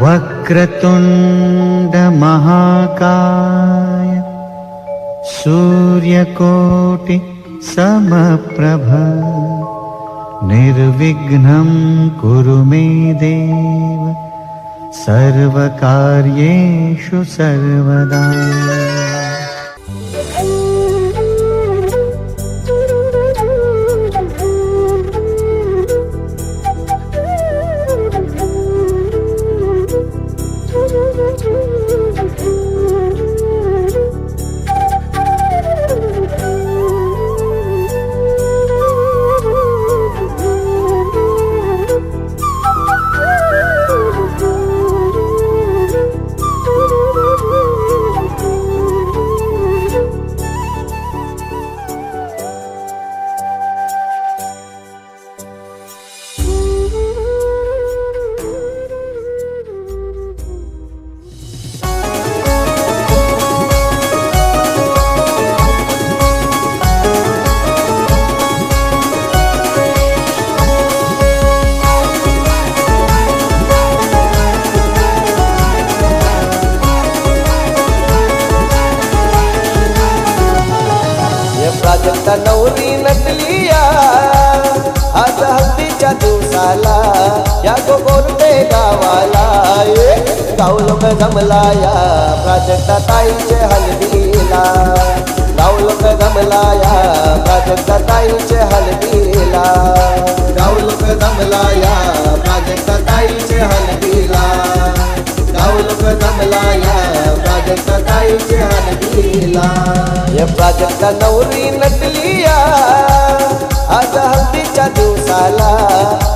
वक्रतुंड महाकाय सूर्यकोटि समप्रभ निर्विघ्नं कुरु मे देव सर्वकार्येषु सर्वदा। प्राजक्ता नवरी नटलिया आज हल्दीच्या दिवसाला या गोगोरटे गावाला गाव लोक जमला या प्राजक्ता ताईचे हल्दीला। गाव लोक जमला या प्राजक्ता ताईचे हल्दीला। गाव लोक जमला या प्राजक्ता ताईचे हल्दीला। गाव लोक जमला या प्राजक्ता ताईचे हल्दीला। ये प्राजक्ता नवरी नटलिया आज हल्दीच्या दिवसाला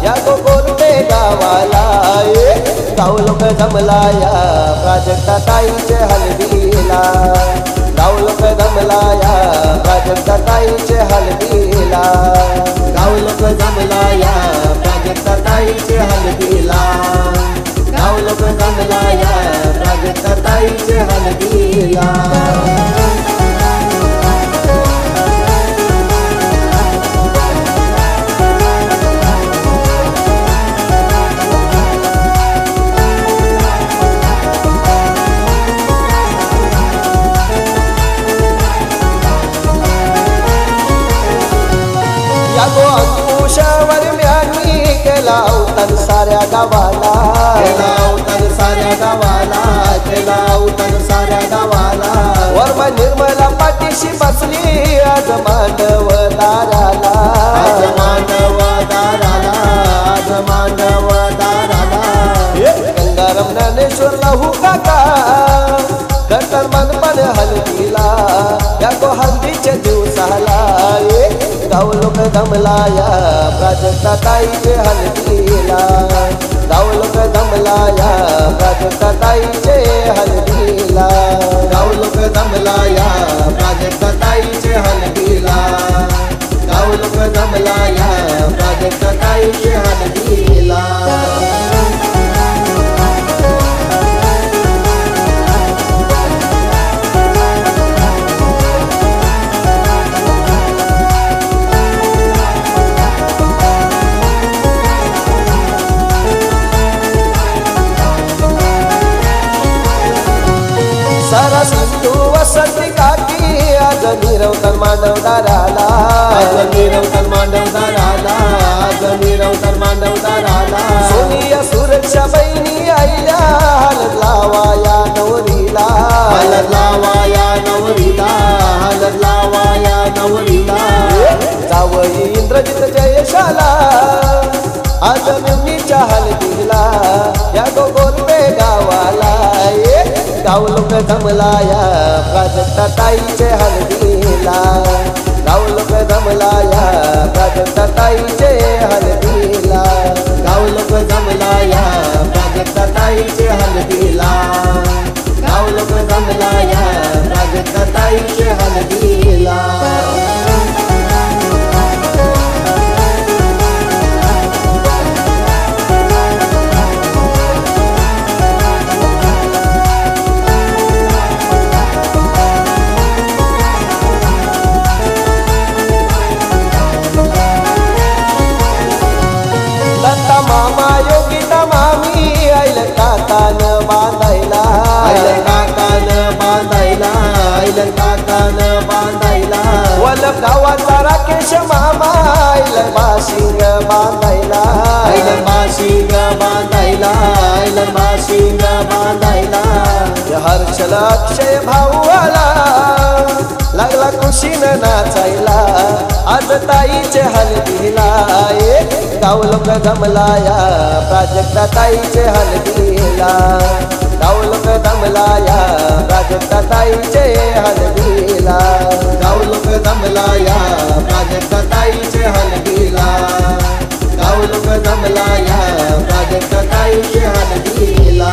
या गोगोरटे गावाला गाव लोक जमला या प्राजक्ता ताईचे हल्दीला। गाव लोक जमला या प्राजक्ता ताईचे हल्दीला। गाव लोक जमला या प्राजक्ता ताईचे हल्दीला। गाव लोक जमला या प्राजक्ता ताईचे हल्दीला। अंकुशावर म्यांनी केला अवतार साऱ्या गावाला। केला अवतार साऱ्या गावाला। केला अवतार साऱ्या गावाला। वर्म निर्मला पाठीशी बसली आज मांडव दाराला। आज मांडव दाराला। आज मांडव दाराला। गंगाराम ज्ञानेश्वर लाहू काका गटर मनपण हल्दीला या गो हल्दीच्या दिवसाला गाव लोक जमला या प्राजक्ता ताईचे हल्दीला। गाव लोक जमला या प्राजक्ता ताईचे हल्दीला। गाव लोक जमला या प्राजक्ता ताईचे हल्दीला। गाव लोक जमला या प्राजक्ता ताईचे हल्दीला। सारा सिंधू वसंती काकी आज मिरवतात मांडव दाराला। आज मिरवतात मांडव दाराला। आज मिरवतात मांडव दाराला। सोनिया सुरक्षा बहिणी आईला हलत लावा या नवरीला। हलत लावा या नवरीला। हलत लावा या नवरीला। जावई इंद्रजित जयशाला आज निमणीच्या हल्दीला या गोगोरटे गावाला गाव लोक जमला या प्राजक्ता ताईचे हल्दीला। गाव लोक जमला या प्राजक्ता ताईचे हल्दीला। गाव लोक जमला या प्राजक्ता ताईचे हल्दीला। गाव लोक जमला या प्राजक्ता ताईचे हल्दीला। मामा आईला काकान बांधायला वल्लभ गावाचा राकेश मामा आईला बाशिंग बांधायला आईला बाशिंग बांधायला आईला बाशिंग बांधायला हर्षल अक्षय भाऊ आला लागला खुशीनं नाचायला आज ताईचे हलदीला गाव लोक जमला या प्राजक्ता ताईचे हलदीला गाव लोक जमला या प्राजक्ता ताईचे हलदीला गाव लोक जमला या प्राजक्ता ताईचे हलदीला गाव लोक जमला या प्राजक्ता ताईचे हलदीला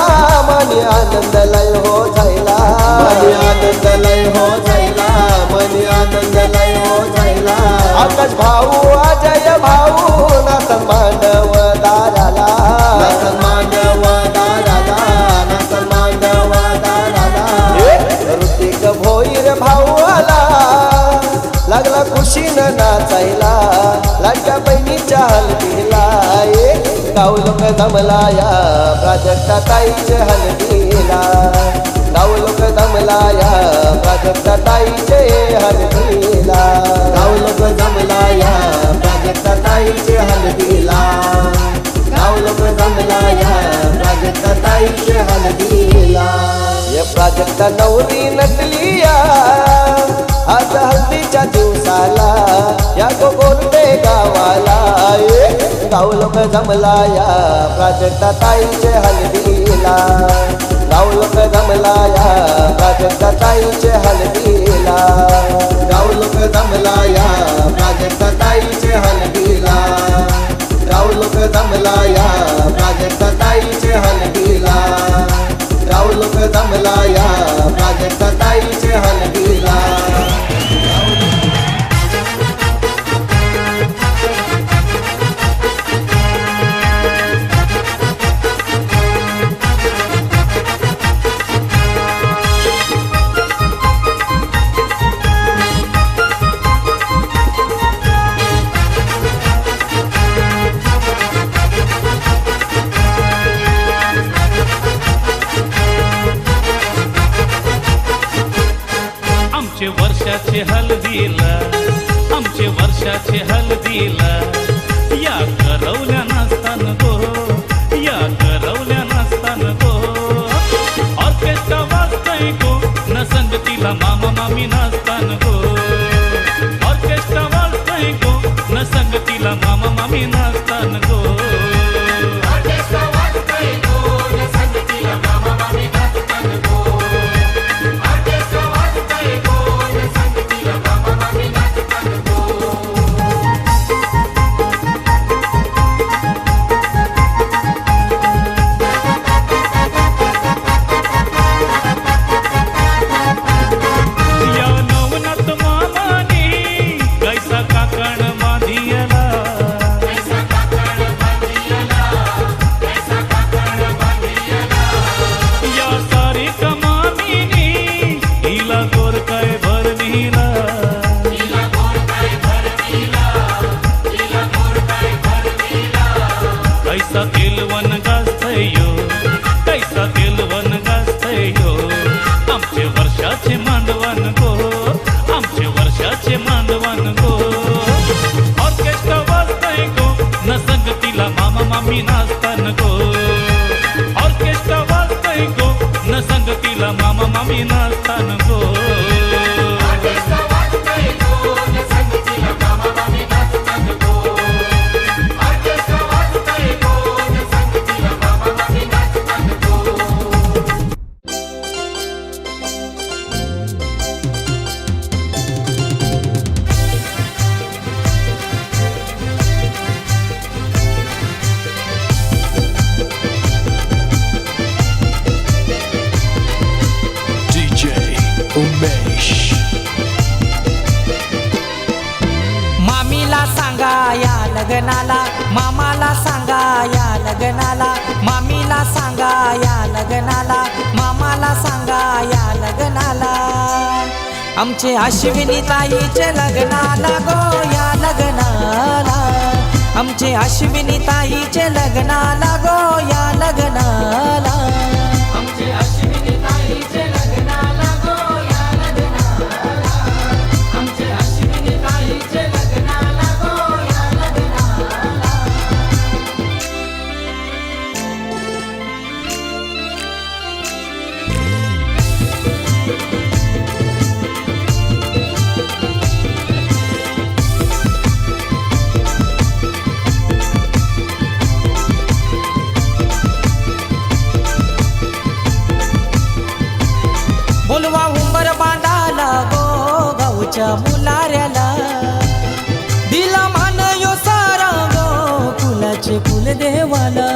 आनंद लय हो जायला मनी आनंद लय हो जायला मनी आनंद लय हो जायला आकाश भाऊ अजय भाऊ नासन मांडव दाराला नासन मांडव दाराला नासन मांडव दाराला ऋतिक भोईर भाऊ आला लागला खुशीनं नाचायला लाडक्या बहिणीच्या हलदीला गाव लोक जमला या प्राजक्ता ताईचे हलदीला गाव लोक जमला या प्राजक्ता ताईचे हलदीला गाव लोक जमला या प्राजक्ता ताईचे हलदीला गाव लोक जमला या प्राजक्ता ताईचे हलदीला या प्राजक्ता नवरी नटलिया आज हल्दीच्या दिवसाला या गोगोंडे गावाला गाव लोक जमला या प्राजक्ता ताईचे हलदीला गाव लोक जमला या प्राजक्ता ताईचे हलदीला गाव लोक जमला या प्राजक्ता ताईचे हलदीला गाव लोक जमला या प्राजक्ता ताईचे हलदीला गाव लोक जमला या प्राजक्ता ताईचे हलदीला वर्षाचे हलदीला आमचे वर्षाचे हलदीला या करवल्या नसतान गो या करवल्या नसतान गो ऑर्केस्ट्रा वाजतय गो न संगतीला मामा मामी नसतान गो ऑर्केस्ट्रा वाजतय गो न संगतीला मामा मामी नसतान गो ऑर्केस्ट्रा वाजतय गो न संगतीला मामा मामी नसतान गो कैसा केलवन गाजतयो कैसा केलवन गाजतयो आमचे वर्षाचे मांडवन गो आमचे वर्षाचे मांडवन गो ऑर्केस्ट्रा वाजतय गो न संगतीला मामा मामी नाचतान गो ऑर्केस्ट्रा वाजतय गो न संगतीला मामा मामी नाचतान गो DJ लग्नाला, मामाला सांगा या लग्नाला, मामीला सांगा या लग्नाला, मामाला सांगा या लग्नाला. आमचे अश्विनी ताईचे लग्नाला गो या लग्नाला, आमचे अश्विनी ताईचे लग्नाला गो या लग्नाला. आमचे अश्विनी ताईचे लग्नाला गो या लग्नाला, आमचे अश्विनी ताईचे लग्नाला गो या लग्नाला. बोलवा उंबर बांधाला गो गावच्या मुलाऱ्याला, दिला मान यो सारा गो फुलाचे फुल देवाला.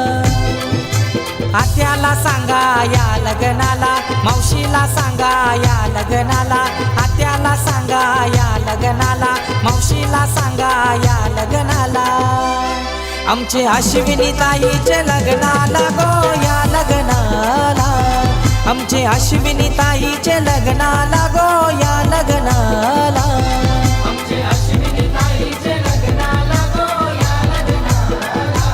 आत्याला सांगा या लग्नाला, मावशीला सांगा या लग्नाला, आत्याला सांगा या लग्नाला, मावशीला सांगा या लग्नाला. आमचे अश्विनी ताईचे लग्नाला गो या लग्नाला, आमचे अश्विनी ताईचे लग्नाला गो या लग्नाला. आमचे अश्विनी ताईचे लग्नाला गो या लग्नाला,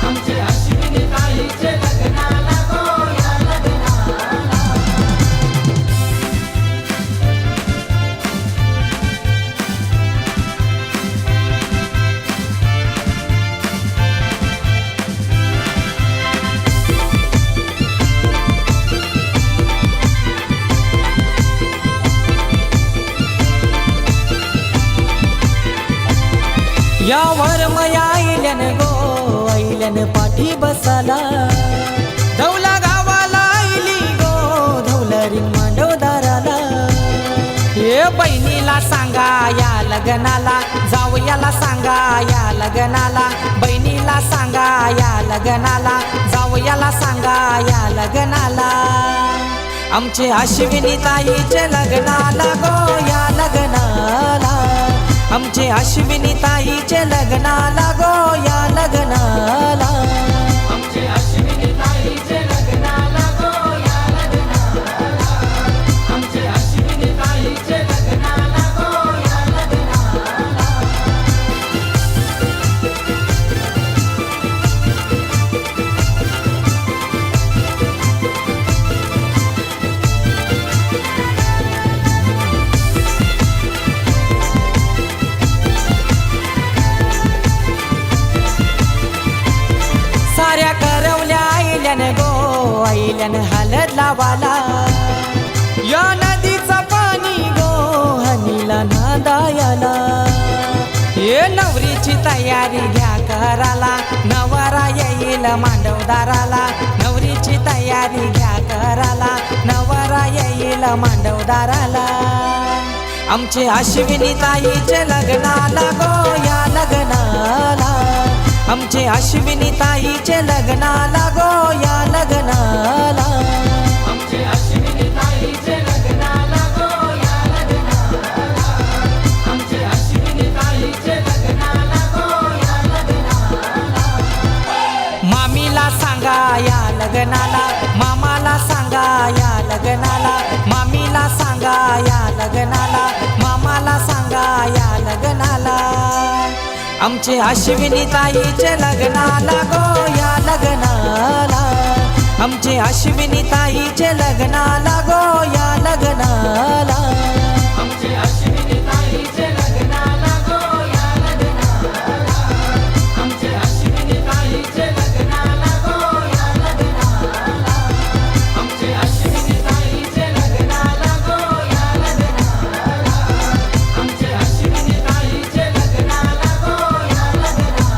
आमचे अश्विनी ताईचे लग्नाला गो या लग्नाला. यावर मया आईल्यान गो आईल्यान पाठी बसाला, धवला गावाला आईली गो धवलारी मांडवदाराला. हे बहिणीला सांगा या लग्नाला, जावयाला सांगा या लग्नाला, बहिणीला सांगा या लग्नाला, जावयाला सांगा या लग्नाला. आमचे अश्विनी ताईचे लग्नाला गो या लग्नाला, आमचे अश्विनी ताईचे लग्नाला गो या लग्नाला. आमचे अश्विनी ताईचे लग्नाला गो या लग्नाला, आमचे अश्विनी ताईचे लग्नाला गो या लग्नाला. साऱ्या करवल्या आईल्यान गो आईल्यान हलद लावाला, या नदीचा पाणी गो हनीला नादायाला. हे नवरीची तयारी घ्या कराला, नवरा येईल मांडवदाराला, नवरीची तयारी घ्या कराला, नवरा येईल मांडवदाराला. आमचे अश्विनी ताईचे लग्नाला गो या लग्नाला, आमचे अश्विनी ताईचे लग्नाला गो या लग्नाला. आमचे अश्विनी ताईचे लग्नाला गो या लग्नाला, आमचे अश्विनी ताईचे लग्नाला गो या लग्नाला. मामीला सांगा या लग्नाला, मामाला सांगा या लग्नाला, मामीला सांगा या लग्नाला, मामाला सांगा या लग्नाला. आमचे अश्विनी ताईचे लग्नाला गो या लग्नाला, आमचे अश्विनी ताईचे लग्नाला गो या लग्नाला. आमचे अश्विनी ताईचे लग्नाला गो या लग्नाला, आमचे अश्विनी ताईचे लग्नाला गो या लग्नाला. आमचे अश्विनी ताईचे लग्नाला गो या लग्नाला, आमचे अश्विनी ताईचे लग्नाला गो या लग्नाला.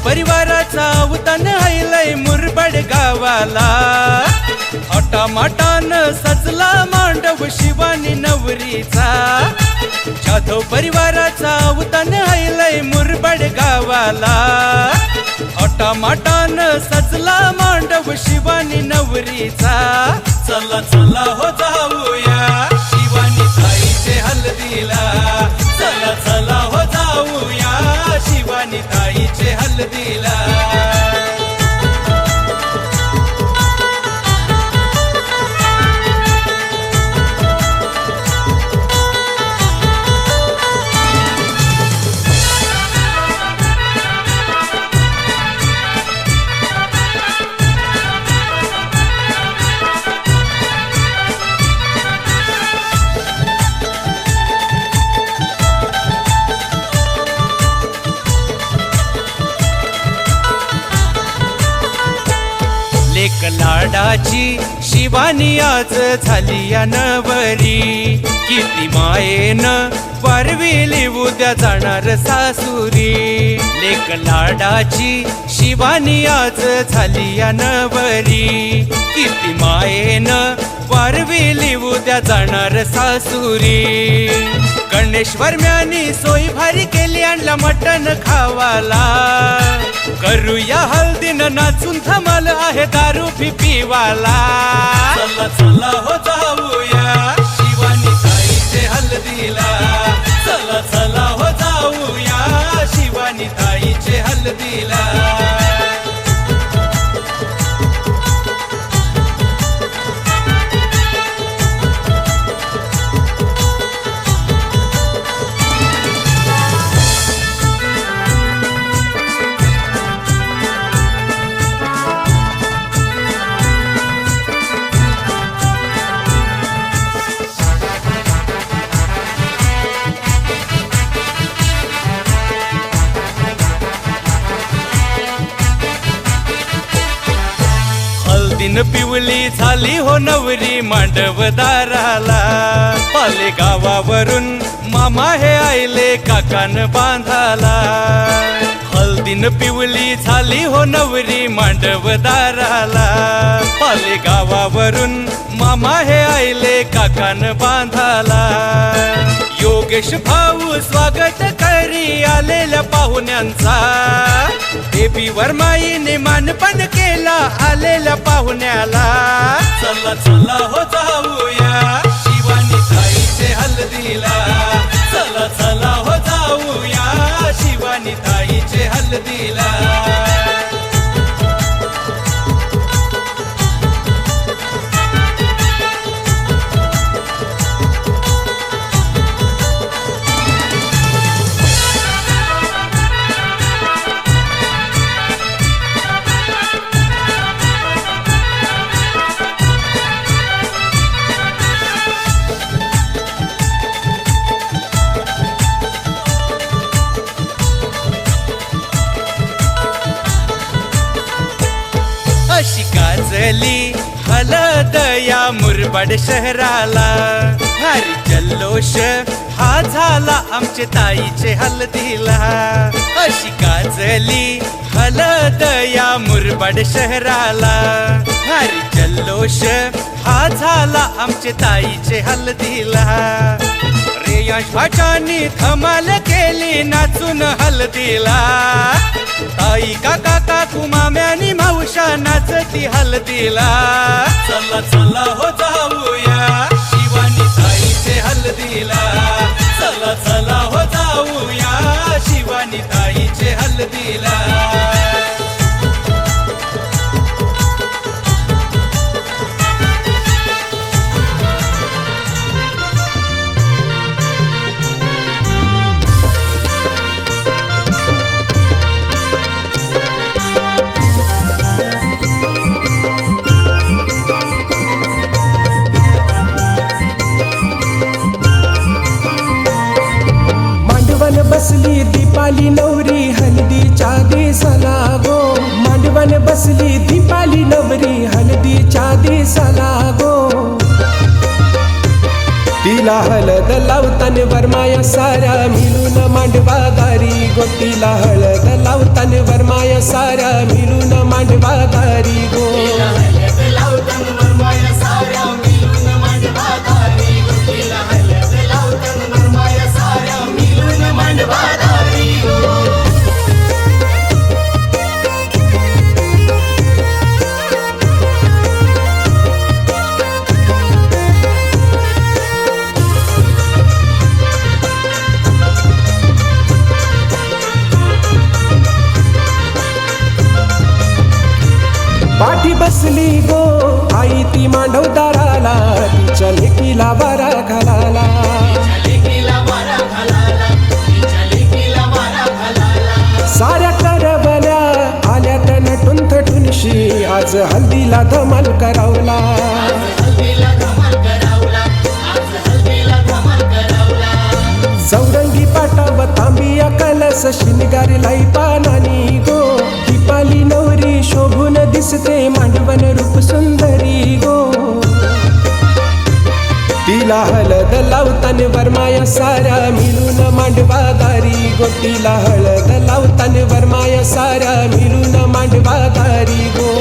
परिवाराचा उतान हायलय मुरबड गावाला. थाटामाटान सजला मांडव शिवानी नवरीचा जाधव परिवाराचा अवतान हायलय मुरबाड गावाला थाटामाटान सजला मांडव शिवानी नवरीचा चला चला हो जाऊया शिवानी ताईचे हल्दीला चला चला हो जाऊया शिवानी ताईचे हल्दीला लेक लाडाची शिवानी आज झाली या नवरी किती मायेनं वारविली उद्या जाणार सासुरी लेक लाडाची शिवानी आज झाली या नवरी किती मायेनं वारविली उद्या जाणार सासुरी गणेश्वर म्यानी सोयी भारी केली आणला मटण खावाला करूया हल्दीन नाचून धमाल आहे दारू पिवाला चला चला हो जाऊया शिवानी ताईचे हल्दीला चला चला हो जाऊया शिवानी ताईचे हल्दीला दिन पिवली झाली हो नवरी मांडवदाराला पाले गावावरून मामा हे आईले काकान बांधाला हल्दीन पिवली झाली हो नवरी मांडवदाराला पाले गावावरून मामा हे आईले काकान बांधाला योगेश भाऊ स्वागत करी आलेल्या पाहुण्यांचा देवी वर्माईने मानपण केला आलेल्या पाहुण्याला चला चला हो जाऊया शिवानी ताईचे हल्दीला चला चला हो जाऊया शिवानी ताईचे हल्दीला अशी गाजली हलद या मुरबाड शहराला भारी जल्लोष हा झाला आमचे ताईचे हल्दीला अशी गाजली हलद या मुरबाड शहराला भारी जल्लोष हा झाला आमचे ताईचे हल्दीला रेयांश भाच्यानी धमाल केली नाचून हल्दीला ताई काका काकू माम्यानी मावशा नाचती हल्दीला चला चला हो जाऊया शिवानी ताईचे हल्दीला चला चला हो जाऊया शिवानी ताईचे हल्दीला बसली दीपाली नवरी हल्दीच्या दिसाला गो मांडवण बसली दीपाली नवरी हल्दीच्या दिसाला गो तिला हळद लावतान वरमाया साऱ्या मिळून मांडवा दारी गो तिला हळद लावतान वरमाया साऱ्या मिळून मांडवा दारी गो पाठी बसली गो आई ती मांडवदाराला, तिच्या लेकीला वारा घालाला. साऱ्या करवल्या आल्या त्या नटून थटूनशी, आज हल्दीला धमाल करावला. चौरंगी पाटाव तांबिया कलस, शिनगारलाई पानानी गो. दीपाली नवरी शोभून दिसते, मांडवन रूप सुंदरी गो. तिला हळद लावतान वरमाया साऱ्या मिळून मांडवा दारी गो. तिला हळद लावतान वरमाया साऱ्या मिळून मांडवा दारी गो.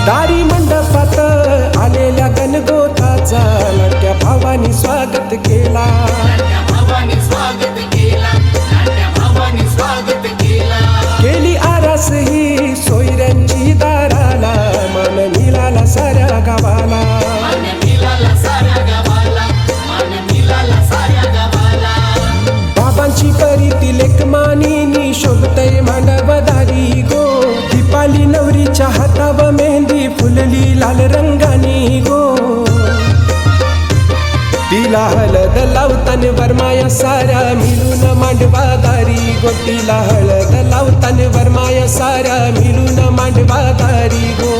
दारी मंडपात आलेल्या गणगोताचा लाडक्या भावानी स्वागत केला. केली आरास ही सोयऱ्यांची दाराला, मन मिळाला साऱ्या गावाला. बाबांची परी ती लेकमानी शोभतय मांडवदारी गो. दीपाली नवरीच्या हातावर मेहंदी फुलली लाल रंगानी गो. तिला हळद लावतान वरमाया साऱ्या मिळून मांडवा दारी गो. तिला हळद लावतान वरमाया साऱ्या मिळून मांडवा दारी गो.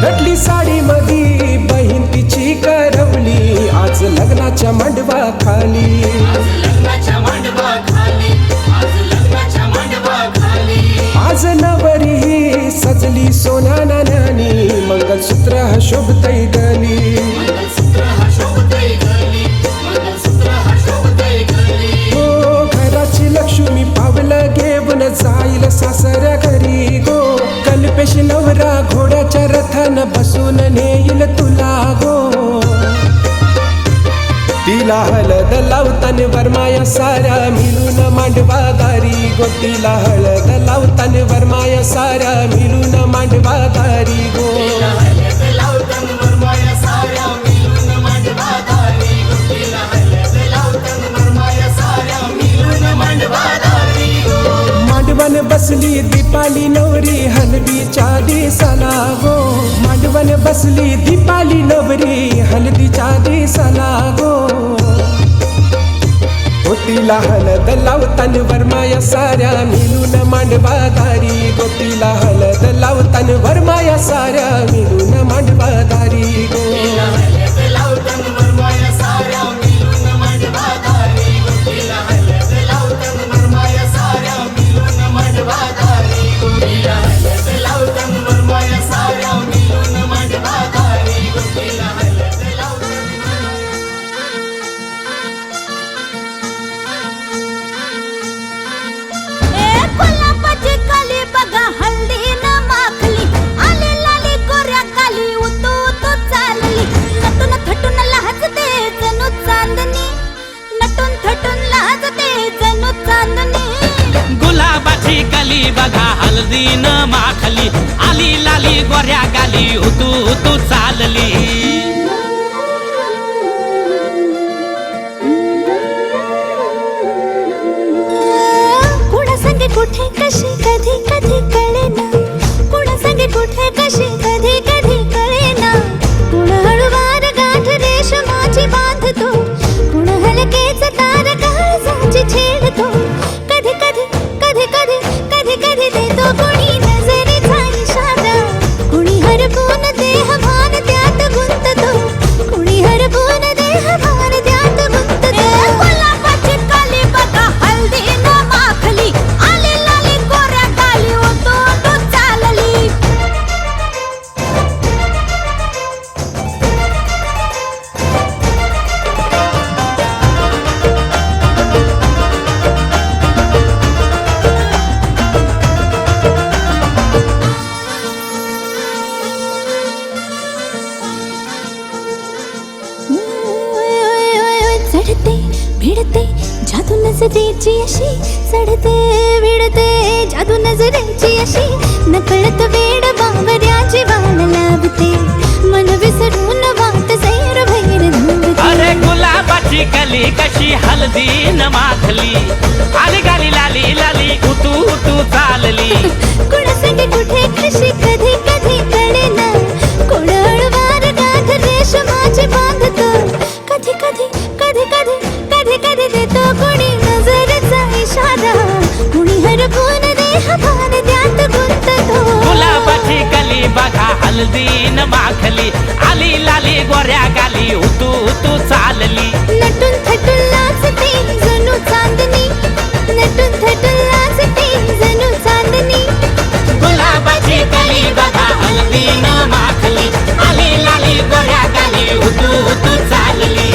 नटली साडी मधी बहीण तिची करवली, आज लग्नाच्या मांडवा खाली. आज नवरी ही सजली सोन्या नाण्यानी, मंगलसूत्र हा शोभतय गली. हो घराची लक्ष्मी पावलं घेऊन जाईल सासऱ्या घरी गो. कल्पेश नवरा घोड्याच्या रथान बसून नेईल तुला गो. तिला हळद लावतान वरमाया साऱ्या मिळून मांडवा दारी गो. तिला हळद लावतान वरमाया साऱ्या मिळून मांडवा दारी गो. मांडवन बसली दीपाली नवरी हलदीच्या दिसाला गो. मांडवन बसली दीपाली नवरी हलदीच्या दिसाला गो. हो तिला हळद लावतान वरमाया साऱ्या मिळून मांडवा दारी गो. तिला हळद लावतान वरमाया साऱ्या मिळून मांडवा दारी गो. गुलाबाची कली बघा हल्दीन माखली, आली लाली गोऱ्या गाली हुतू चालली. कुणा संगे कुठे कशी कधी कधी कळेना, कुणा संगे कुठे कशी कधी कधी कळेना. कुण हळूवार गाठ रेशमाची बांधतो, कुण हलकेच तार काळजाची छेडतो. कधी कधी कधी कधी कधी कधी देतो कुणी नजरेचा इशारा, कुणी हरपून देह भान त्या चढते भिडते जादू नजरेची अशी चढते भिडते जादू नजरेची अशी नकळत वेड बावऱ्या जीवाला लाभते मन विसरून वाट सैर भैर धुंदते अरे गुलाबाची कली कशी हलदी न माखली आली गाली लाली लाली उतू उतू चालली कुणासंगे कुठे कशी कधी कधी कळेना कोण हळवार गाठ रेशमाची बांधतो कधी कधी कधी कधी कधी कधी देतो कोणी नजरेचा इशारा कुणी हरपून देह भान त्यात गुंततो गुलाबाची कली बघा हलदी न माखली आली लाली गोऱ्या गाली उतू उतू चालली नटून थटून लाजते जणू चांदणी नटून थटून लाजते जणू चांदणी गुलाबाची कली बघा हलदी न माखली आली लाली गोऱ्या गाली उतू उतू चालली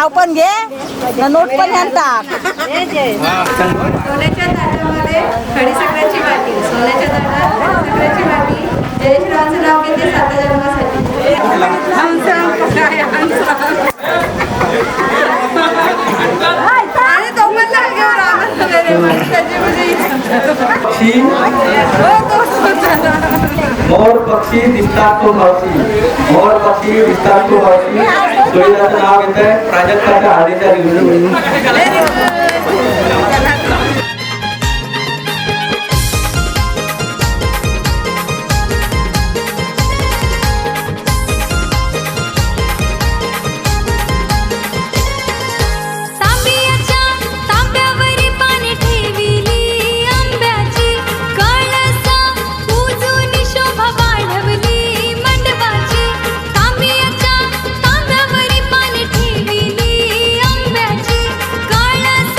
नाव पण घे ना नोट पण ह्यात टाक. सोन्याच्या ताटामध्ये खडीसाखराची वाटी, सोन्याच्या ताटात खडीसाखराची वाटी, जयश्रीरावांचं नाव घेते साता जन्मासाठी. आणि तो म्हणला घेऊन रामन वगैरे त्याची म्हणजे मोर पक्षी दिसतात तो मावशी, मोर पक्षी दिसतात तो मावशी. जोडीदाराचं नाव घेत आहे प्राजक्ताच्या आधीच्या दिवशी. तांब्याच्या तांब्यावरी पाने ठेविली आंब्याची, कळसा पूजून शोभा वाढवली मंडपाची. तांब्याच्या तांब्यावरी पाने ठेविली आंब्याची, कळसा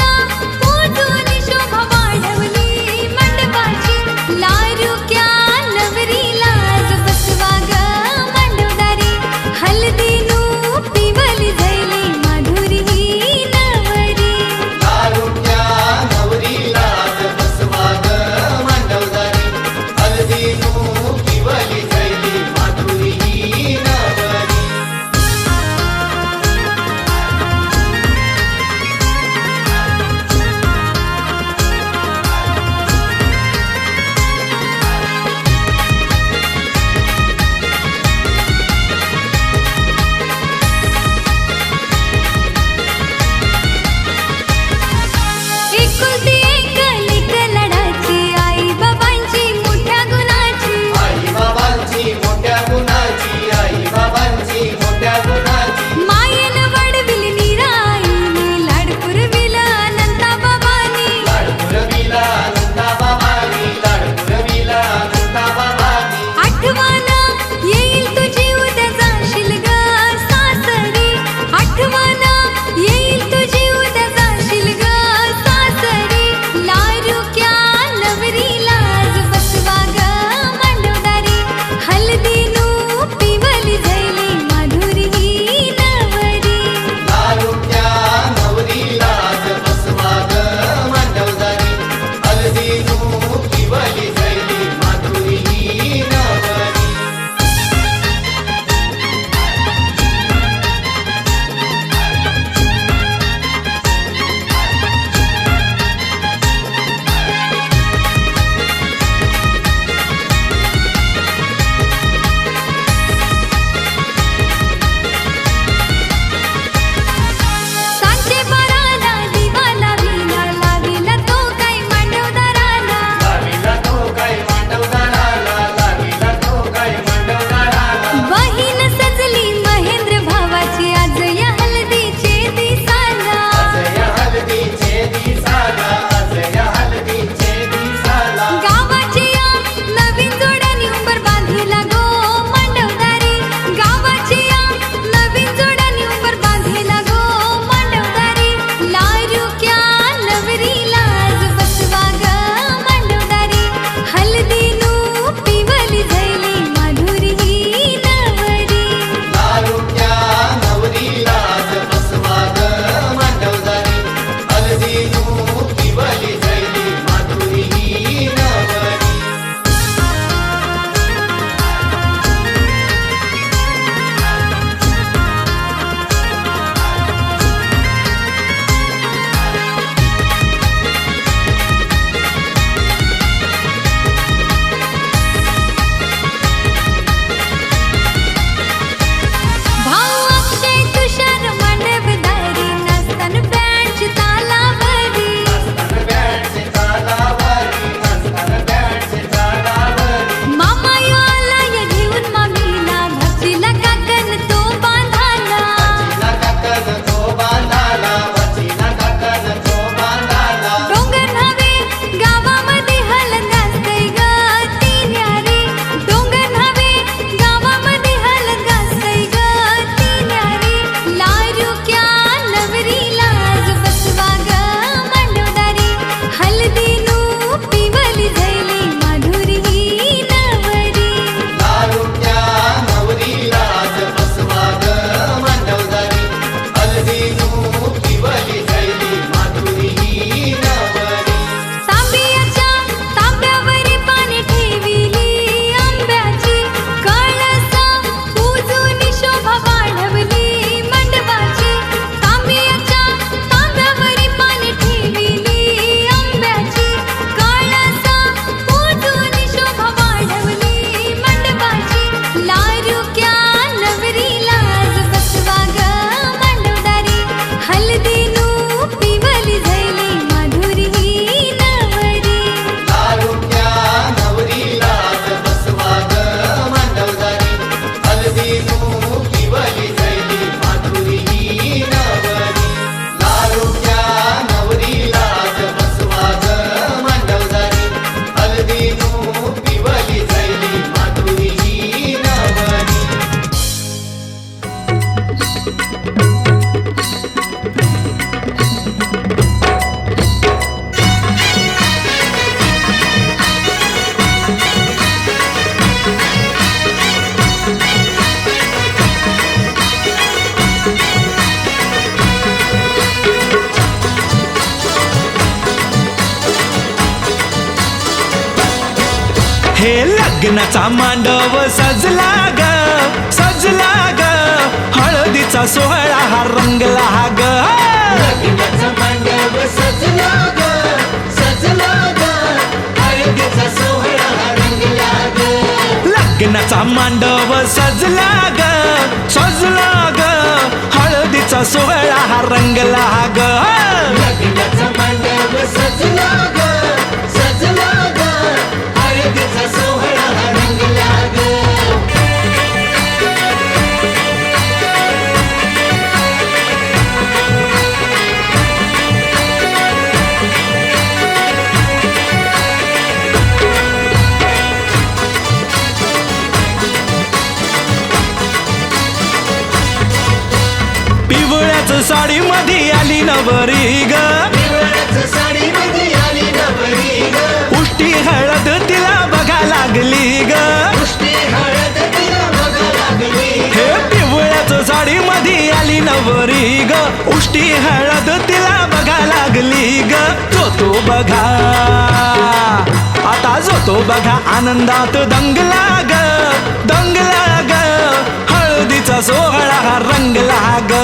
हे लग्नाचा मांडव सजला ग सजला ग हळदीचा सोहळा हा रंगला ग लग्नाचा मांडव सजला ग सजला ग हळदीचा सोहळा हा रंगला ग लग्नाचा मांडव सजला ग सजला ग हळदीचा सोहळा हा रंगला ग लग्नाचा मांडव सजला ग सजला ग हळदीचा सोहळा हा रंगला ग पिवळ्याच साडी मध्ये आली नवरी ग साडी मध्ये आली नवरी ग उष्टी हळद तिला बघा लागली ग पुष्टी हळद तिला बघा लागली हे पिवळ्याच साडी मध्ये आली नवरी ग उष्टी हळद तिला बघा लागली ग जो बघा आता जो बघा आनंदात दंगला ग दंगला ग हळदीचा सोहळा हा रंगला ग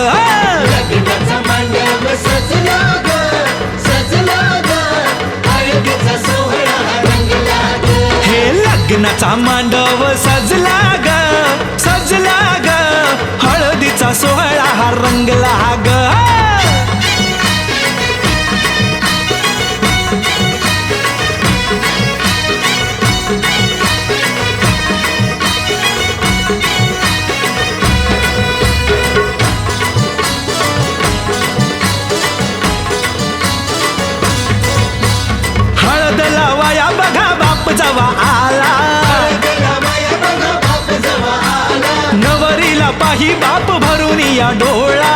लग्नाचा मांडव सजला ग सजला ग हळदीचा सोहळा हा रंगला ग हे लग्नाचा मांडव सजला ग सजला ग हळदीचा सोहळा हा रंगला ग हळद लावाया बघा बाप जवा आला नवरीला पाही बाप भरून या डोळा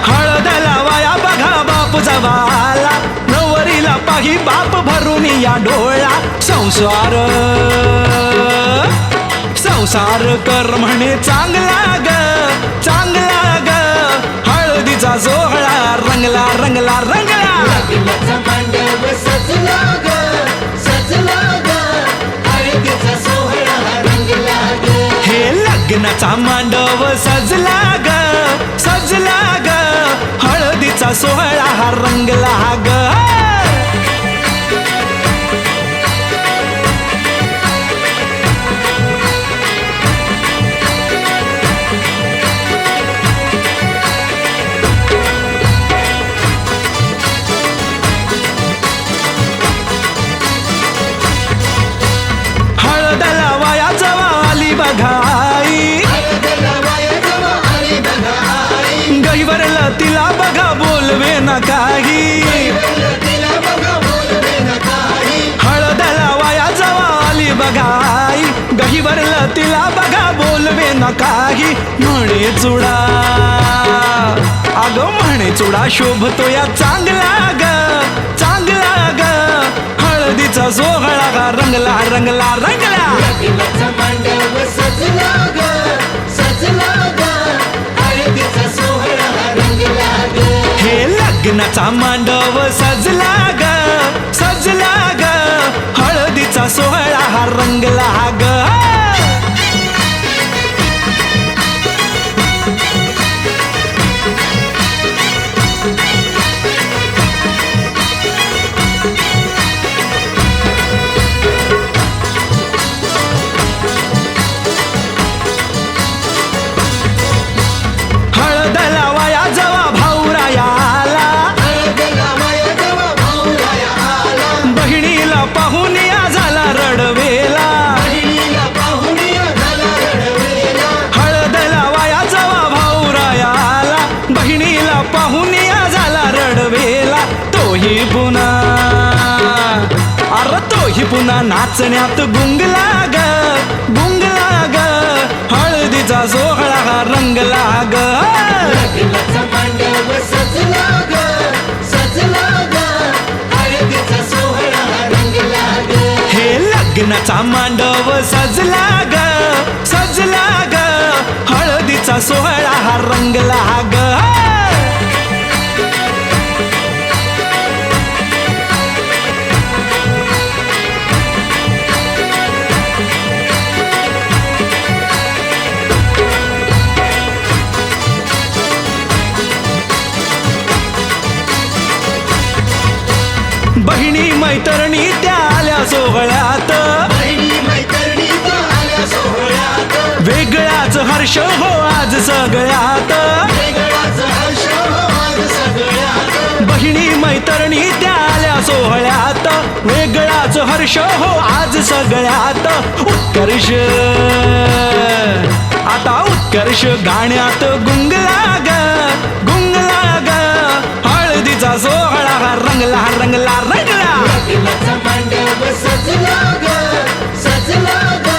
हळद लावाया बघा बाप जवा आला नवरीला पाही बाप भरून या डोळा संसार संसार कर म्हणे चांगला ग चांगला ग हळदीचा सोहळा रंगला रंगला रंगला लग्नाचा मांडव सजला ग सजला ग हळदीचा सोहळा हा रंगला ग हे लग्नाचा मांडव सजला ग सजला ग हळदीचा सोहळा हा रंगला ग हळद लावाया जवा आली बघाई गहीवरला तिला बघा बोलवे ना काही हळद लावाया जवा आली बघाई गहीवरला तिला बघा बोलवे ना काही म्हणे चुडा अगं म्हणे चुडा शोभतो या चांगला ग चांगला ग हळदीचा सोहळा गा रंगला रंगला रंगला लग्नाचा मांडव सजला ग सजला ग हळदीचा सोहळा हा रंगला ग हे लग्नाचा मांडव सजला ग सजला ग हळदीचा सोहळा हा रंगला ग हळद लावाया जवा भाऊराया आला बहिणीला पाहून या झाला रडवेला हळद लावाया जवा भाऊराया आला बहिणीला पाहून या झाला रडवेला तोही पुन्हा अरे तोही पुन्हा नाचण्यात गुंगला ग गुंगला ग हळदीचा सोहळा हा रंगला ग लग्नाचा मांडव सजला ग सजला ग हळदीचा सोहळा हा रंगला ग हे लग्नाचा मांडव सजला ग सजला ग हळदीचा सोहळा हा रंगला ग बहिणी मैत्रिणी त्या आल्या सोहळ्यात बहिणी मैत्रिणी त्या आल्या सोहळ्यात वेगळाच हर्ष हो आज सगळ्यात वेगळाच हर्ष हो आज सगळ्यात बहिणी मैत्रिणी त्या आल्या सोहळ्यात वेगळाच हर्ष हो आज सगळ्यात उत्कर्ष आता उत्कर्ष गाण्यात गुंगला ग हळदीचा सोहळा रंगला रंगला रंगला लग्नाचा मांडव सजला ग सजला ग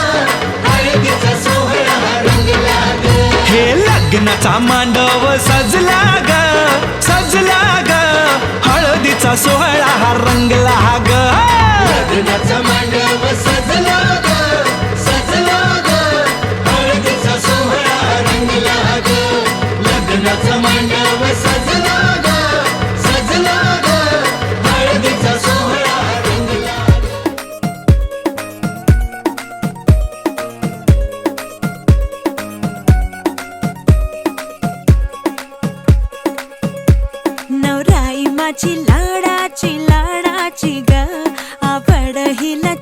हळदीचा सोहळा रंगला ग हे लग्नाचा मांडव सजला ग हळदीचा सोहळा हा रंगला ग लग्नाचा मांडव सजला ग हळदीचा सोहळा रंगला ग लग्नाचा मांडव सजला ग हळदीचा सोहळा रंगला नवराई माझी लाडाची ग आवड हिला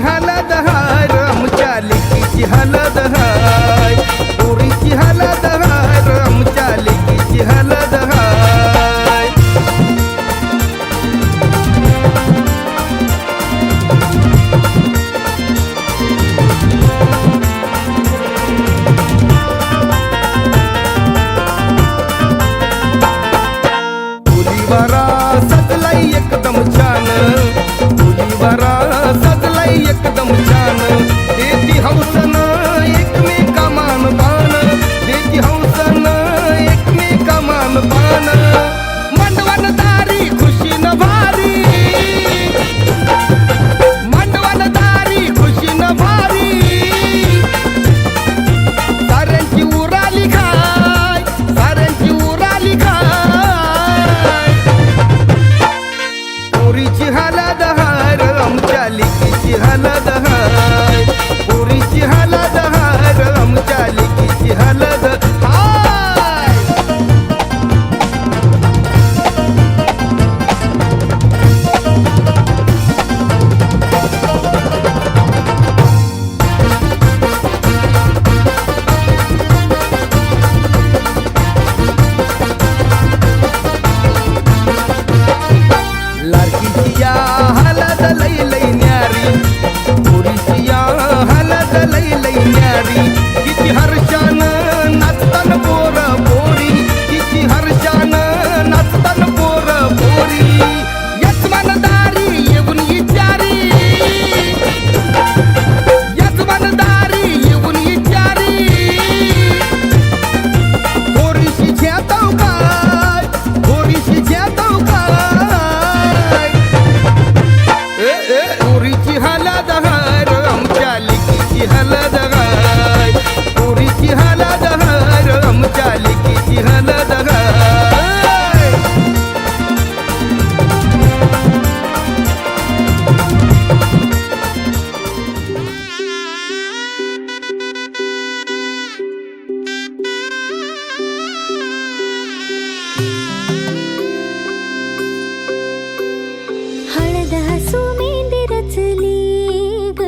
हलद हाय आमच्या लेकीची हलद हाय पोरीची हलद हाय आमच्या लेकीची हलद हाय मुलीवारा सजलाई एकदम छान मुलीवारा सजलाई एकदम छान देती हौसन एकमेका मान पान देती हौसन एकमेका मान पान मंडवनदारी खुशी न भारी मंडवनदारी खुशी न भारी साऱ्यांची उराली खाय साऱ्यांची उराली खाय पोरीची हलद हार आमच्या लेकीची हलद हाय पोरीची हलद हार आमच्या लेकीची हलद हाय लाडकीची या हलद लई लई न्यारी पोरीची या हलद लई लई न्यारी किती हर्षान नाचतान पोर पोरी किती हर्षान नाचतान पोर पोरी यजमानदारी येऊन विचारी यजमानदारी येऊन विचारी पोरीशी घेतो काय पोरीशी घेतो काय पोरीची हलद हार आमच्या लेकीची हलद हाय पोरीची हलद हार आमच्या लेकीची हलद हाय हळद हसू मेंदी रचली ग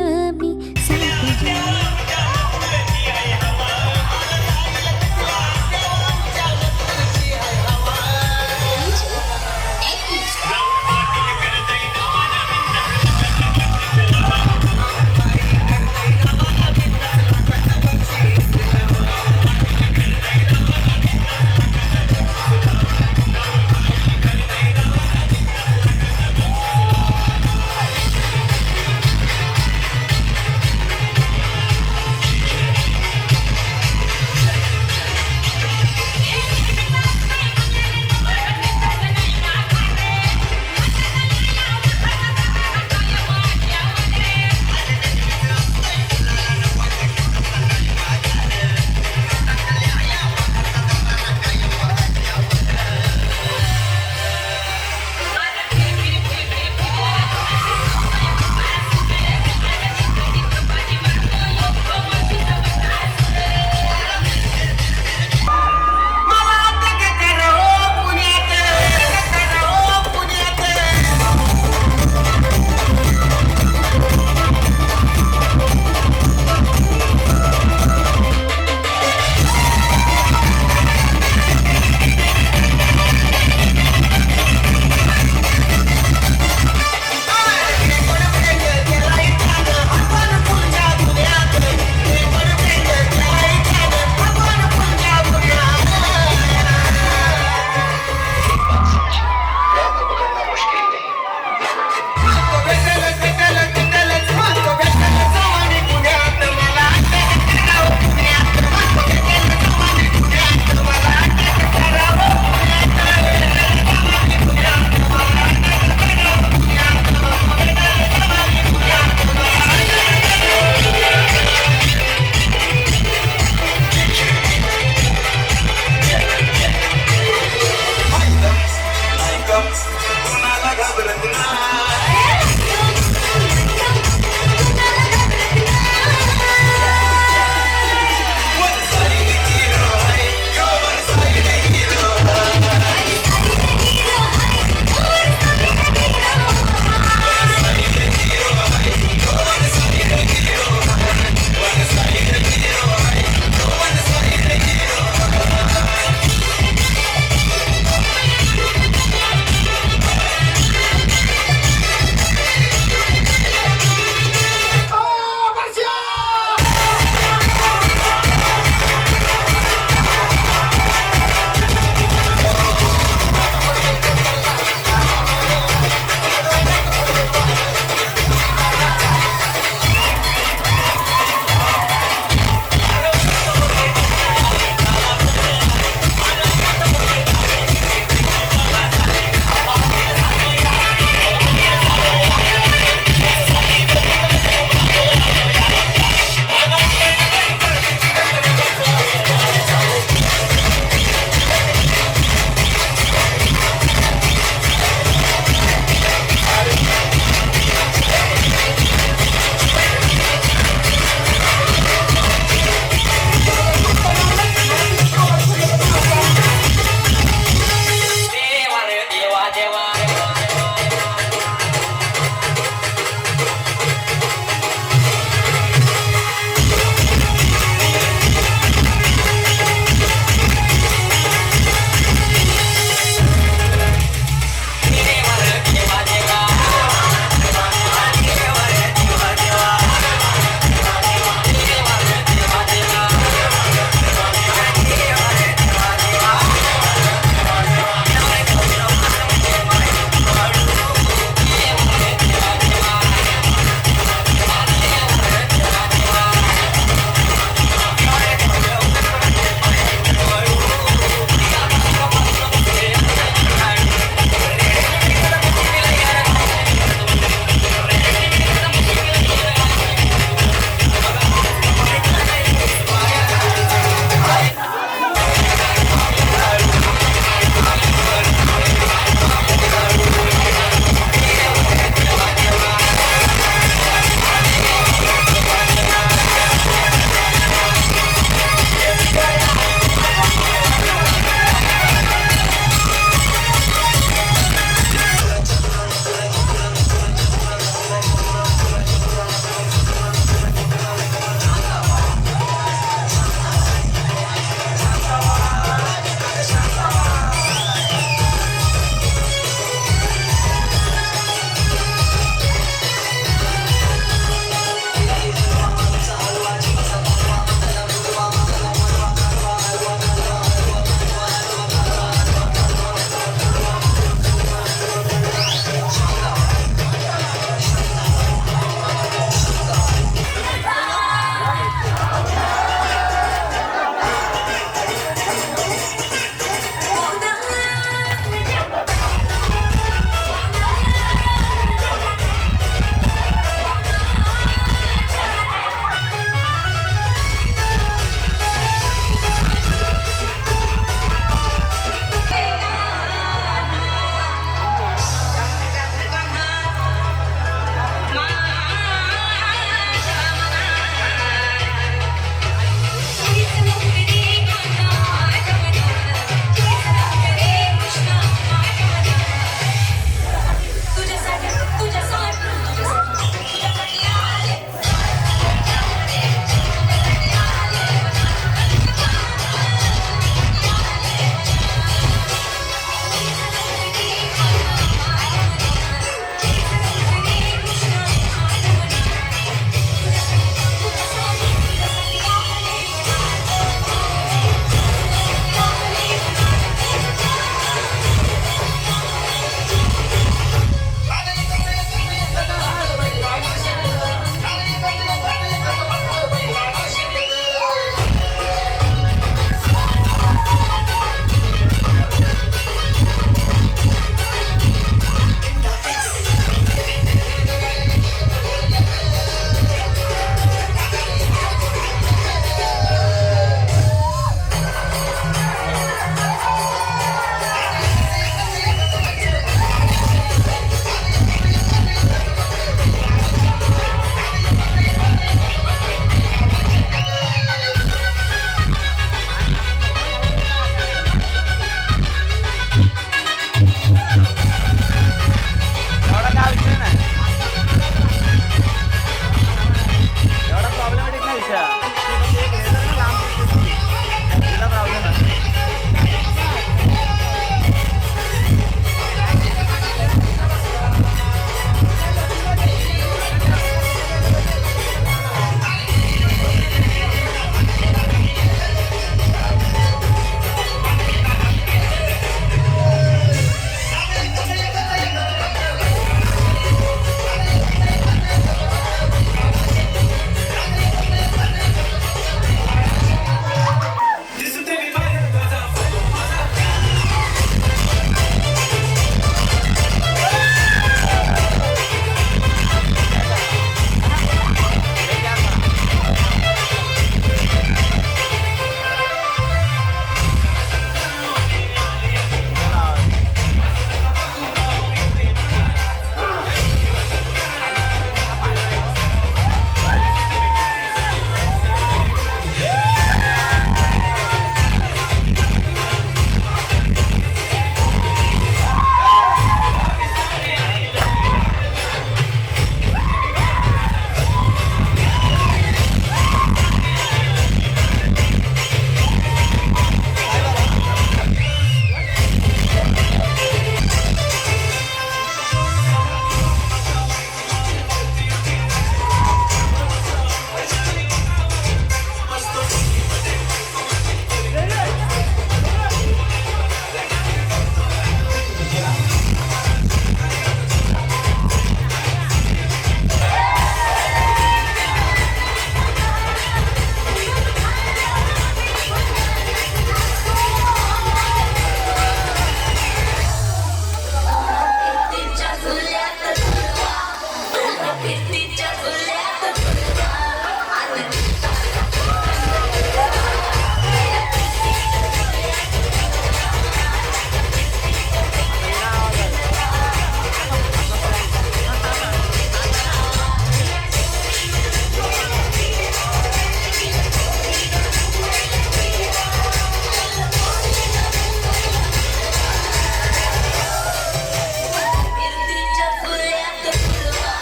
Furua,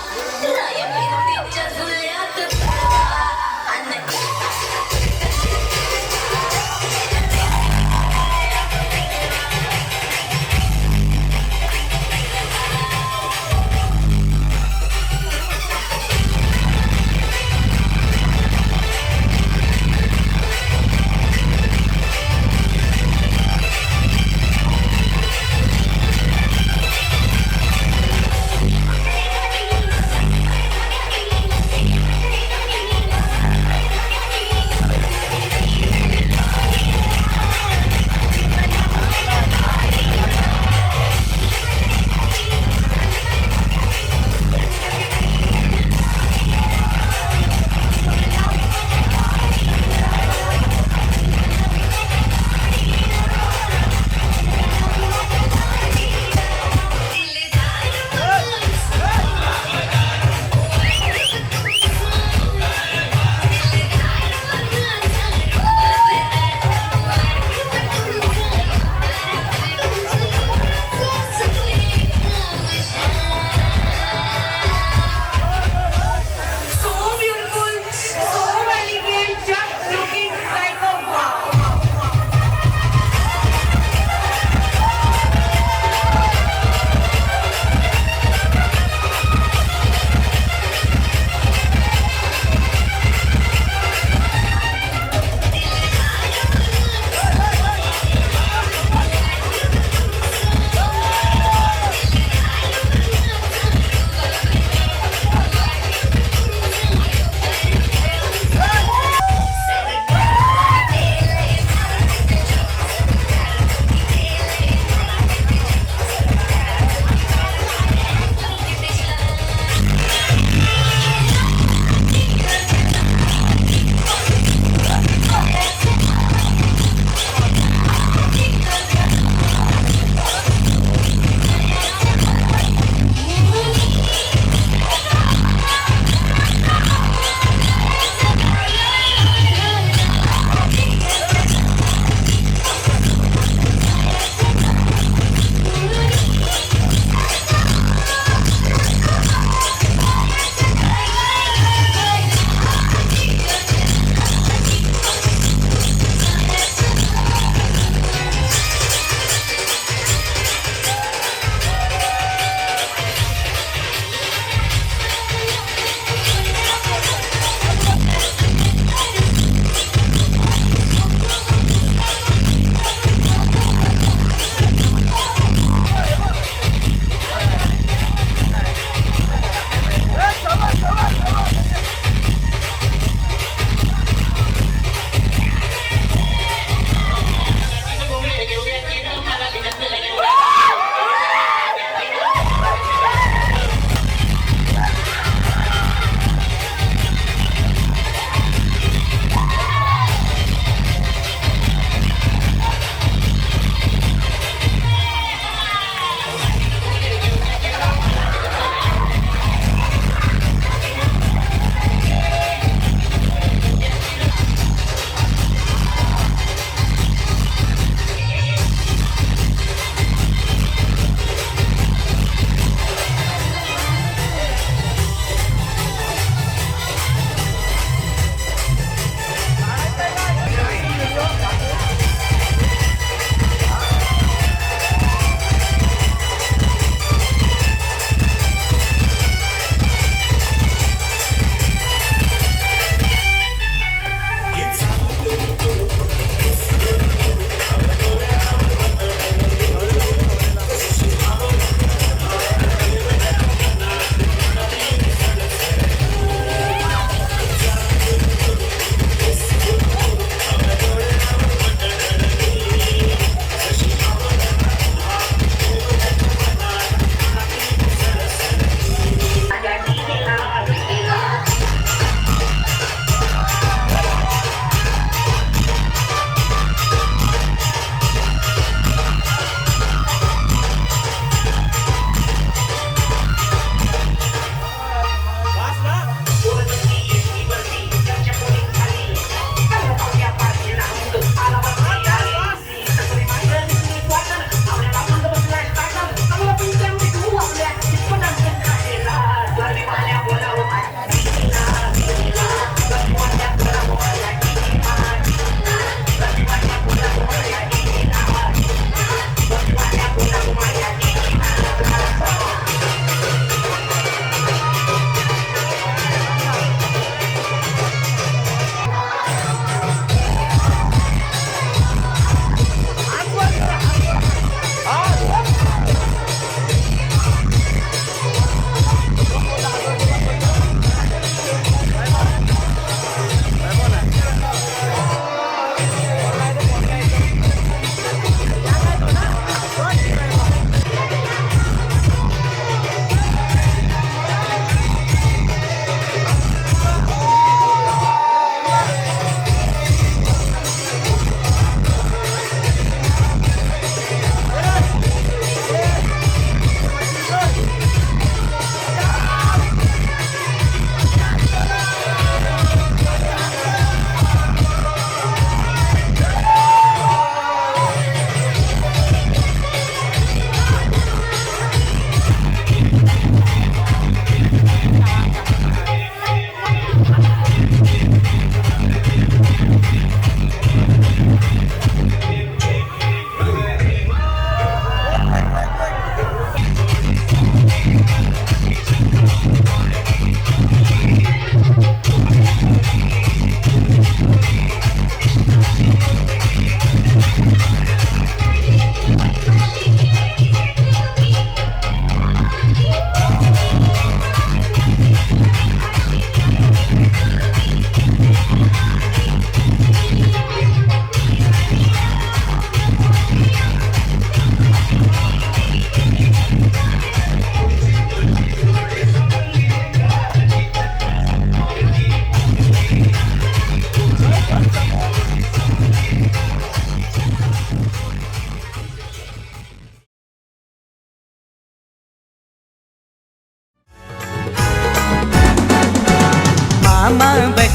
raya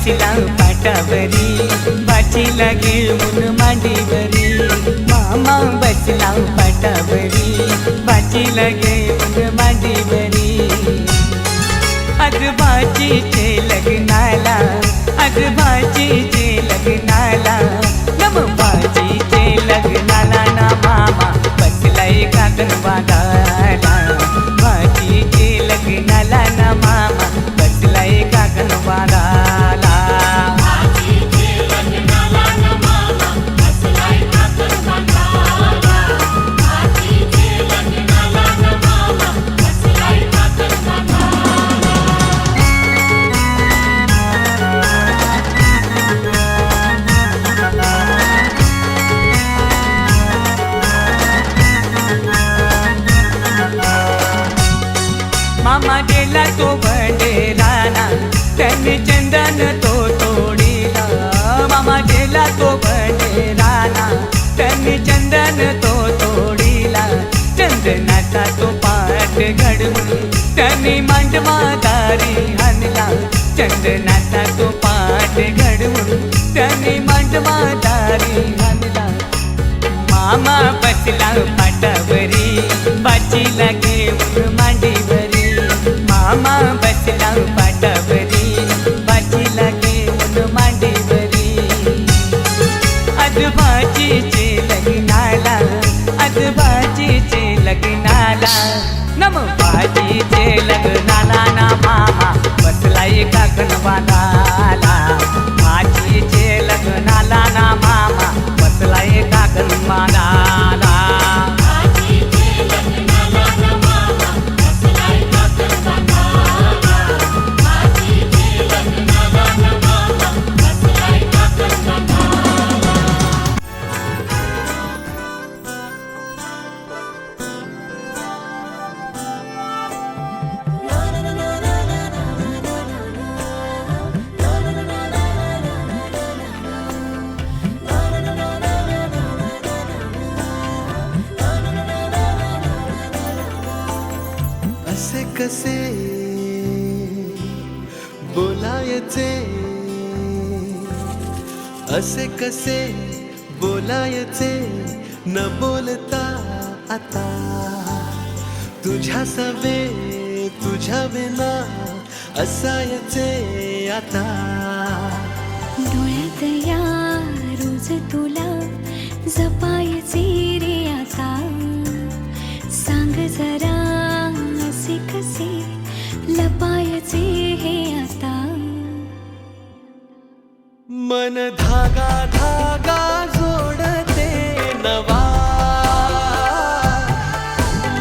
बसला पाटावरी बाचीला घेऊन मांडीवरी मामा बसला पाटावरी बाचीला घेऊन मांडीवरी आज बाजीचे लग्नाला आज बाजीचे लग्नाला नम बाजीचे लग्नाला ना मामा बसलाय काकण बांधाला बाजीचे लग्नाला ना मामा बसलाय काकण बांधाला मामा गेला तो भंडेराना त्यांनी चंदन तो तोडीला मामा गेला तो भंडेराना त्यांनी चंदन तो तोडीला चंदनाचा तो पाठ घडवून त्यांनी मांडवादारी हाणला चंदनाचा तो पाठ घडवून त्यांनी मांडवादारी हाणला मामा बसला पाटावरी बाचीला घेऊन मांडीवरी मामा बसला पाटावरी बाचीला घेऊन मांडीवरी आज बाजीचे लग्नाला आज बाजीचे लग्नाला नम बाजीचे लग्नाला ना मामा बसलाय काकण बांधाला बाजीचे लग्नाला ना मामा बसलाय काकण बांधाला असे कसे बोलायचे असे कसे बोलायचे न बोलता आता तुझ्या सवे तुझ्या विना असायचे आता डोळ्यात या रोज तुला जपायचे रे आता सांग जरा असे कसे लपायचे हे आता मन धागा धागा जोडते नवा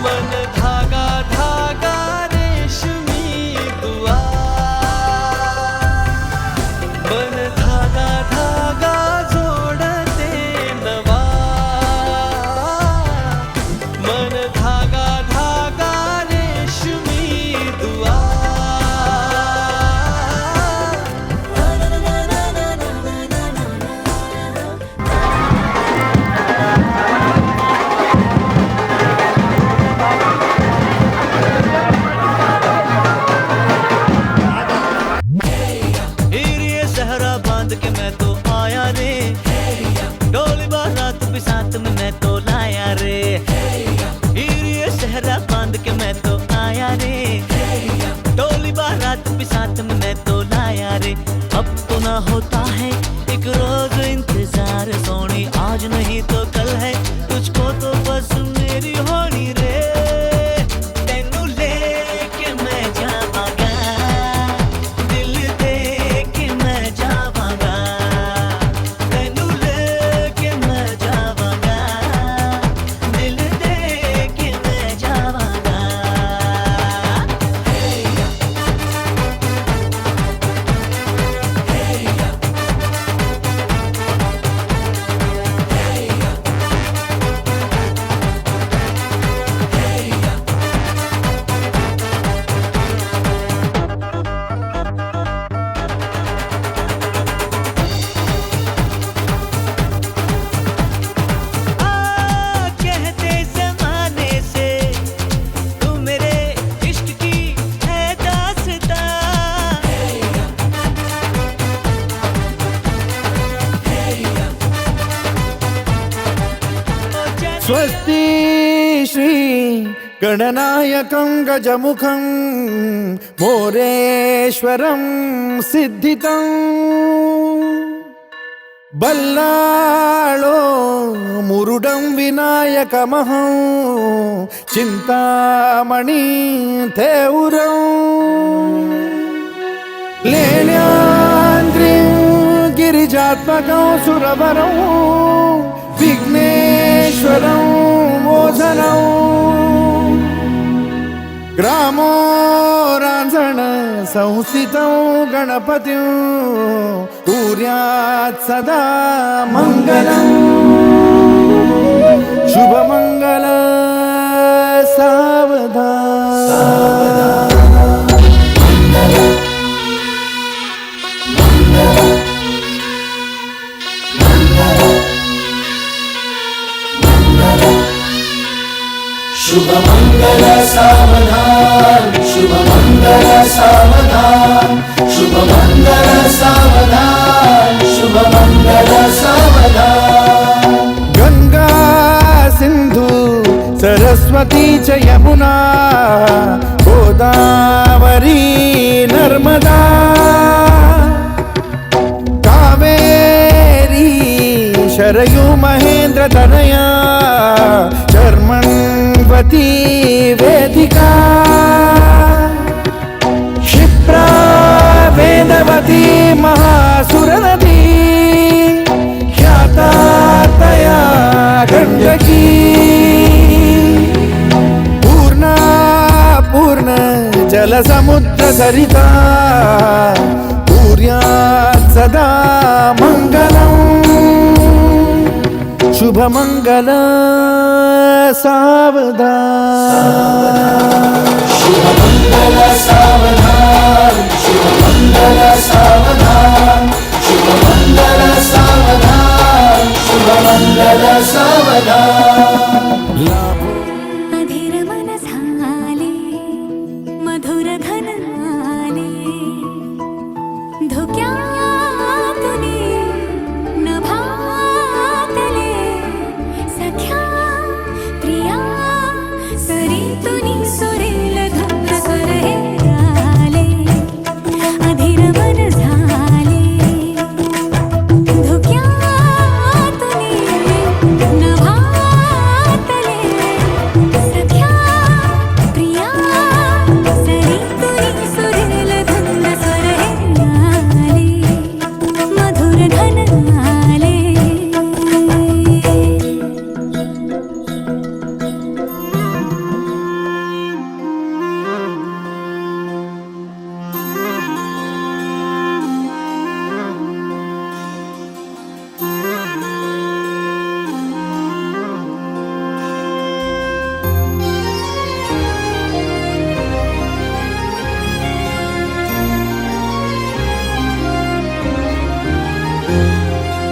मन धागा धागा रेशमी दुआ मन धागा धागा जोडते नवा मन धागा धागा रेशमी दुआ साथ में मैं तो लाया रे ये शहरा बांध के मैं तो आया रे डोली बारात भी साथ में मैं तो लाया रे अब तो ना होता है एक रोज इंतजार सोनी आज नहीं तो कल है तुझको तो बस मेरी होनी रे तेनू लेके मैं जावांगा दिल दे के मैं जावांगा तेनू लेके मैं जावांगा दिल दे के मैं जावांगा स्वस्ति श्री गणनायकं गजमुखं मोरेश्वरं सिद्धितं बल्लाळो मुरुडं विनायकमहं चिन्तामणि थेउरं लेण्याद्रिं गिरिजात्मकं सुरवरं विघ्नेश्वरं मोझनं ग्रामो रांझण संस्थितं गणपतिं कुर्यात् सदा मङ्गलम् शुभमङ्गल सावधान शुभमंगल सावधान शुभमंगल सावधान शुभमंगल सावधान शुभमंगल सावधान गंगा सिंधु सरस्वती च यमुना गोदावरी नर्मदा कावेरी शरयू महेंद्र तनया चर्मण्वती वेदिका क्षिप्रा वेदवती महासुरनदी ख्याता तया गण्डकी पूर्णा पूर्ण जलसमुद्र सरिता कुर्यात् सदा मङ्गलम् शुभमङ्गल सावधान शुभमंगल सावधान शुभमंगल सावधान शुभमंगल सावधान शुभमंगल सावधान अधीर मन झाले मधुर घन आले धुक्यातुनी नभातले सख्या प्रिया सरितुनी सुरेल धुंद स्वर हे आले अधीर मन झाले धुक्यातुनी नभातले सख्या प्रिया सरितुनी सुरेल धुंद स्वर हे आले मधुर धन आले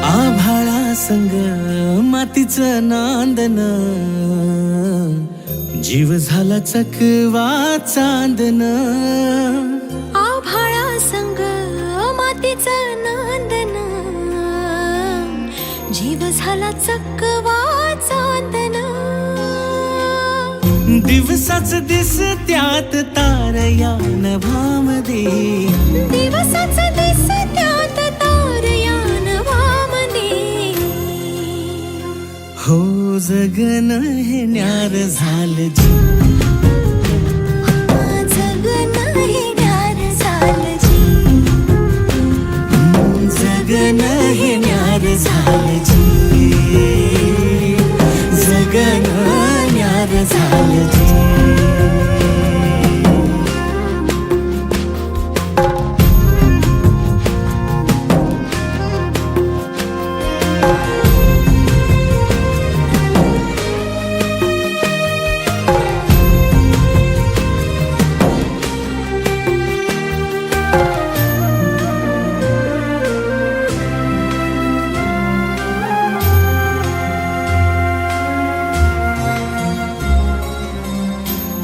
आभाळा संग मातीचं नांदन जीव झाला चकवा चांदन आभाळा संग मातीचं नांदन जीव झाला चकवा चांदन दिवसाच दिस त्यात तारया नभामध्ये दिवसाच दिस त्यात तारया नभामध्ये हो जगन हे न्यार झालं जी जगन हे न्यार झालं जी जगन हे न्यार झालं जी जगन न्यार झालं जी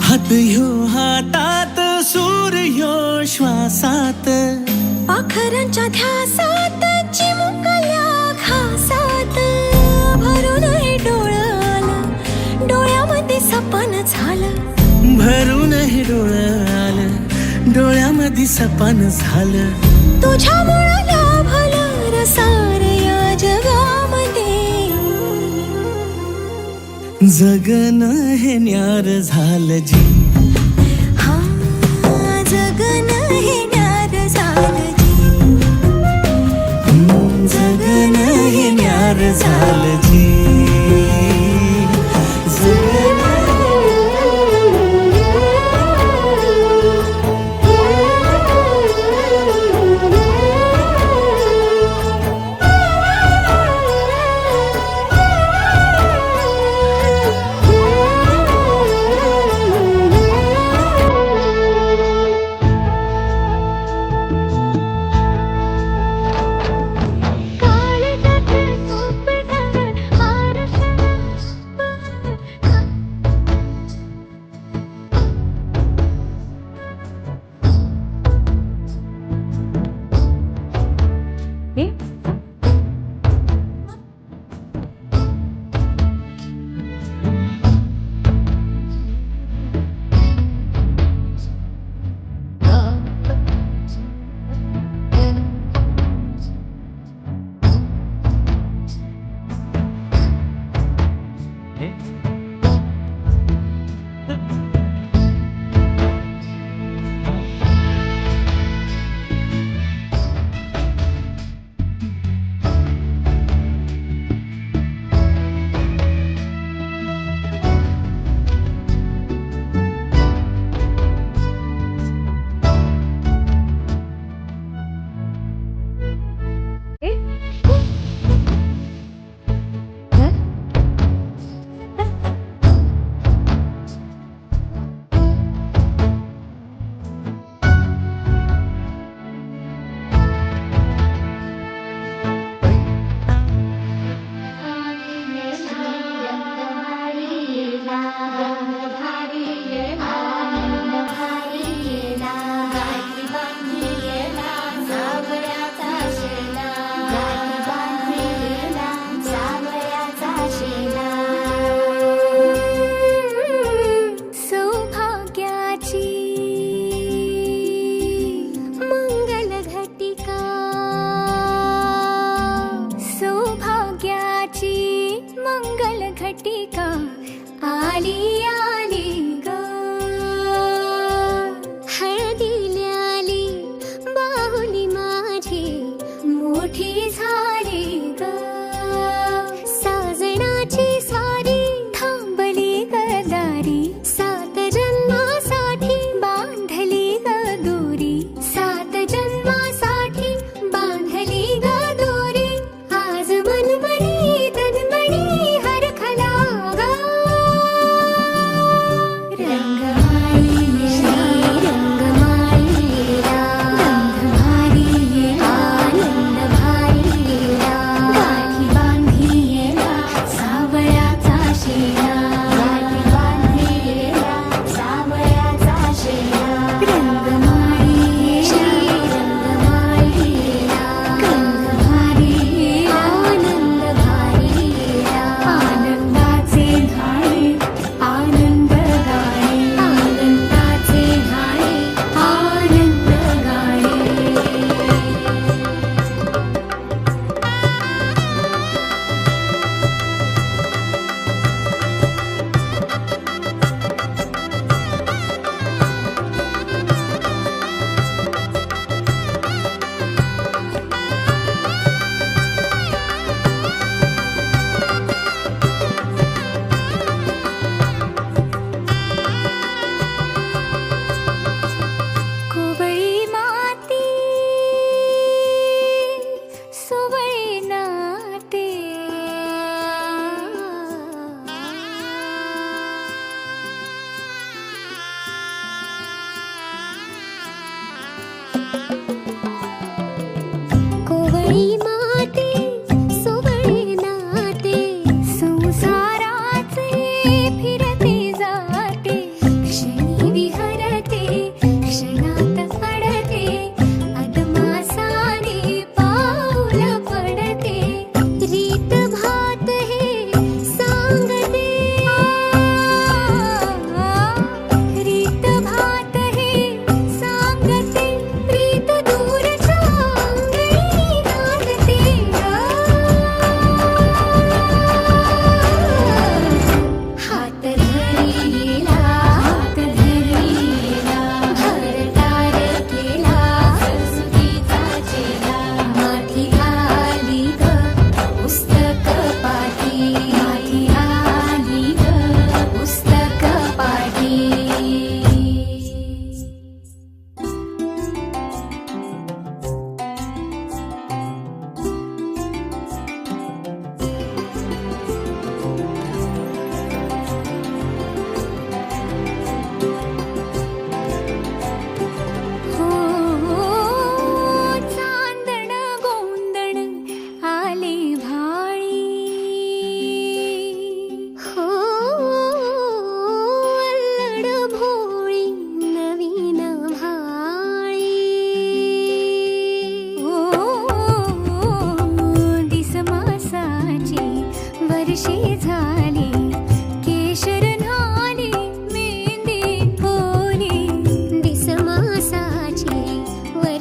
हात ह्यो हातात सूर्यो श्वासात पाखरांच्या ध्यासात चिमुकल्या घासात भरून हे डोळं आलं भरून हे डोळं आलं, डोळ्यामध्ये सपान झालं. तुझ्यामुळं लाभलं रसार या जगामध्ये. जगन हे न्यार झालं जी. हा जगन हे न्यार झालं जी. जगन हे न्यार झालं जी.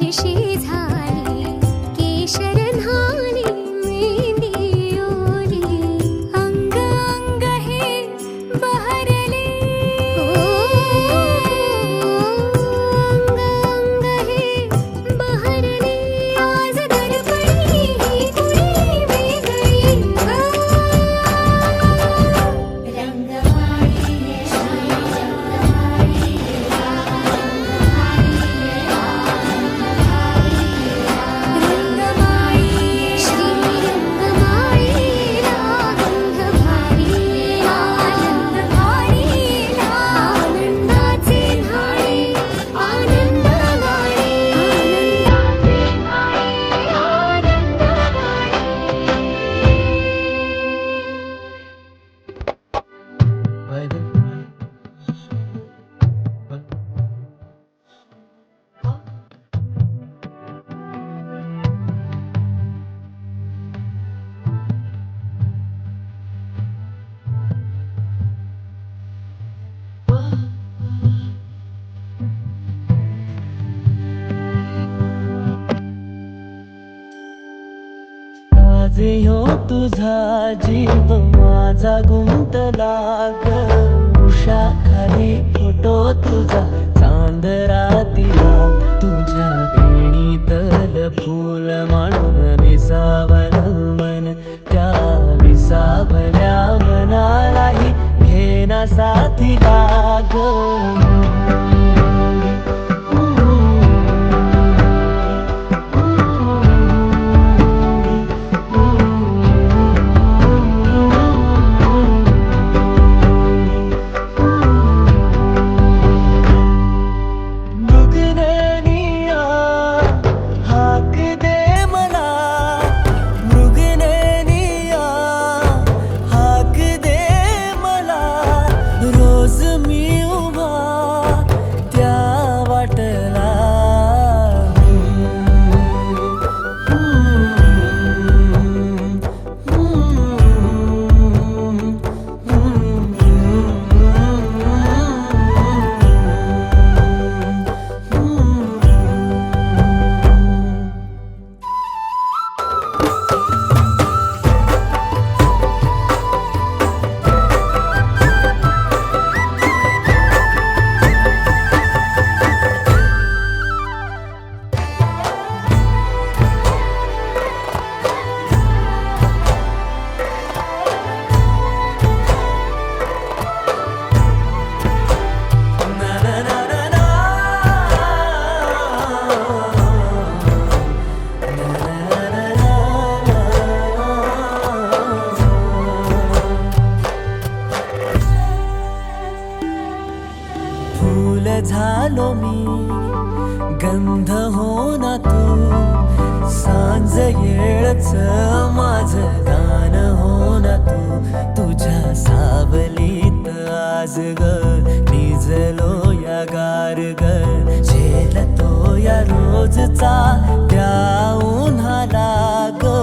वर्षी झाली केशर न्हाणी मेहंदी ओली अंग अंग हे बहरले अंग अंग हे बहरले आज दर्पणी ही कुणी वेगळी आज ह्यो तुझा जीव माझा गुंतला ग उषा खाली फोटो तुझा चांद रातीला तुझ्या वेणीतल फूल म्हणून विसावलं मन त्या विसावल्या मनालाही घेना साथीला ग झालो मी गंध हो ना तू सांज येळच माझं गान हो ना तू तुझ्या सावलीत आज ग निजलो या गार ग झेलतो या रोजचा त्या उन्हाला ग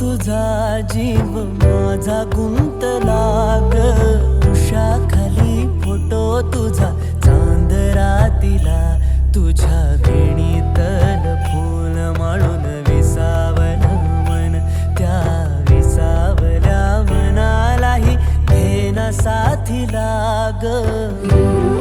तुझा जीव माझा गुंतला ग उषा खाली फोटो तुझा चांद रातीला तुझ्या वेणीतल फूल माळून विसावलं मन त्या विसावल्या मनालाही घेना साथीला ग